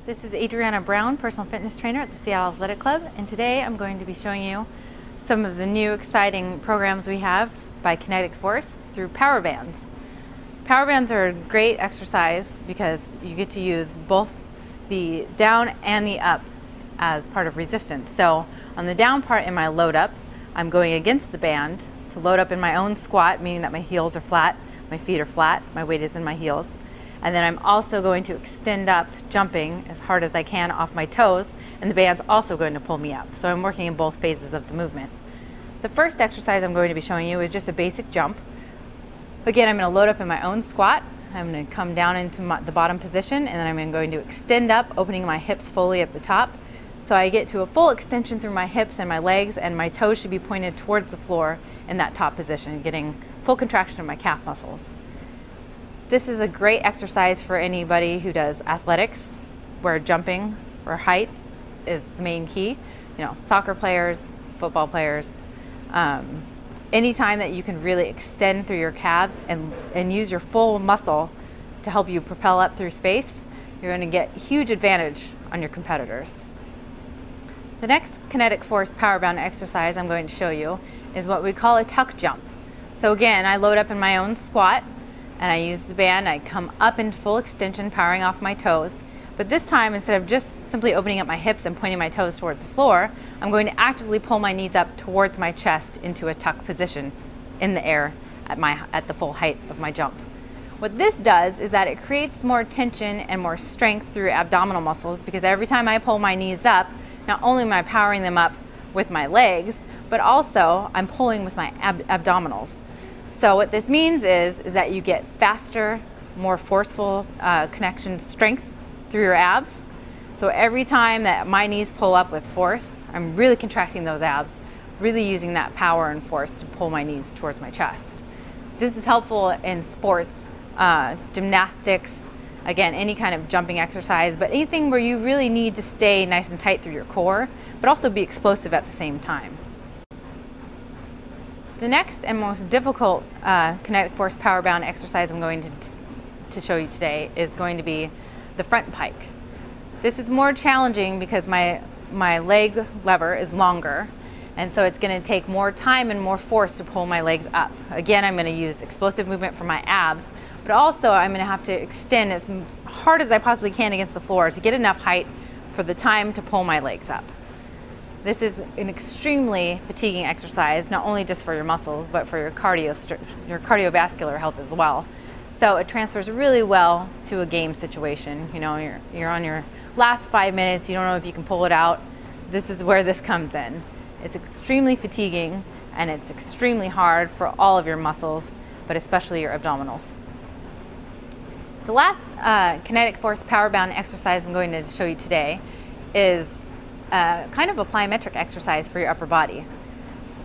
This is Adriana Brown, personal fitness trainer at the Seattle Athletic Club, and today I'm going to be showing you some of the new exciting programs we have by Kinetic Force through power bands. Power bands are a great exercise because you get to use both the down and the up as part of resistance. So on the down part in my load up, I'm going against the band to load up in my own squat, meaning that my heels are flat, my feet are flat, my weight is in my heels. And then I'm also going to extend up, jumping as hard as I can off my toes, and the band's also going to pull me up. So I'm working in both phases of the movement. The first exercise I'm going to be showing you is just a basic jump. Again, I'm going to load up in my own squat. I'm going to come down into the bottom position, and then I'm going to extend up, opening my hips fully at the top. So I get to a full extension through my hips and my legs, and my toes should be pointed towards the floor in that top position, getting full contraction of my calf muscles. This is a great exercise for anybody who does athletics, where jumping or height is the main key. You know, soccer players, football players. Anytime that you can really extend through your calves and use your full muscle to help you propel up through space, you're going to get huge advantage on your competitors. The next Kinetic Force power bound exercise I'm going to show you is what we call a tuck jump. So again, I load up in my own squat, and I use the band. I come up in full extension, powering off my toes. But this time, instead of just simply opening up my hips and pointing my toes toward the floor, I'm going to actively pull my knees up towards my chest into a tuck position in the air at the full height of my jump. What this does is that it creates more tension and more strength through abdominal muscles, because every time I pull my knees up, not only am I powering them up with my legs, but also I'm pulling with my abdominals. So what this means is that you get faster, more forceful connection strength through your abs. So every time that my knees pull up with force, I'm really contracting those abs, really using that power and force to pull my knees towards my chest. This is helpful in sports, gymnastics, again, any kind of jumping exercise, but anything where you really need to stay nice and tight through your core, but also be explosive at the same time. The next and most difficult Kinetic Force power bound exercise I'm going to show you today is going to be the front pike. This is more challenging because my leg lever is longer, and so it's going to take more time and more force to pull my legs up. Again, I'm going to use explosive movement for my abs, but also I'm going to have to extend as hard as I possibly can against the floor to get enough height for the time to pull my legs up. This is an extremely fatiguing exercise, not only just for your muscles, but for your cardiovascular health as well. So it transfers really well to a game situation. You know, you're on your last 5 minutes, you don't know if you can pull it out. This is where this comes in. It's extremely fatiguing, and it's extremely hard for all of your muscles, but especially your abdominals. The last Kinetic Force power bound exercise I'm going to show you today is kind of a plyometric exercise for your upper body.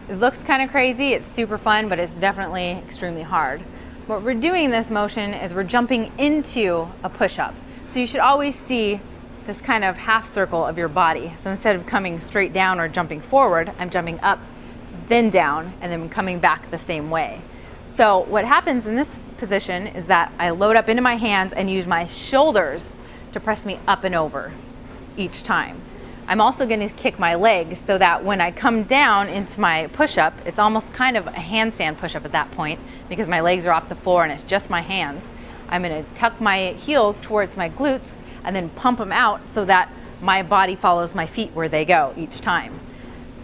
It looks kind of crazy, it's super fun, but it's definitely extremely hard. What we're doing in this motion is we're jumping into a push-up. So you should always see this kind of half circle of your body. So instead of coming straight down or jumping forward, I'm jumping up, then down, and then coming back the same way. So what happens in this position is that I load up into my hands and use my shoulders to press me up and over each time. I'm also going to kick my legs so that when I come down into my push-up, it's almost kind of a handstand push-up at that point, because my legs are off the floor and it's just my hands. I'm going to tuck my heels towards my glutes and then pump them out so that my body follows my feet where they go each time.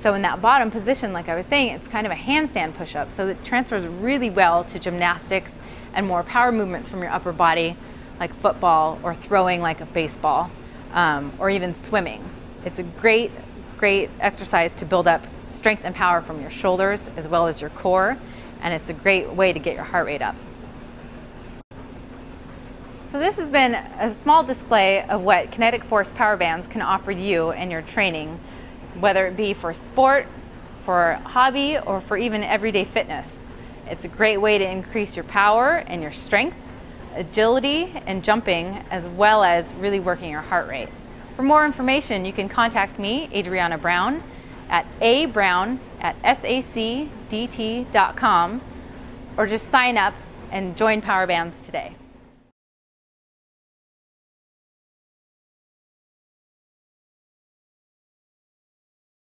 So in that bottom position, like I was saying, it's kind of a handstand push-up, so it transfers really well to gymnastics and more power movements from your upper body, like football or throwing like a baseball, or even swimming. It's a great exercise to build up strength and power from your shoulders as well as your core, and it's a great way to get your heart rate up. So this has been a small display of what Kinetic Force power bands can offer you in your training, whether it be for sport, for hobby, or for even everyday fitness. It's a great way to increase your power and your strength, agility, and jumping, as well as really working your heart rate. For more information, you can contact me, Adriana Brown, at abrown@sacdt.com, or just sign up and join Power Bands today.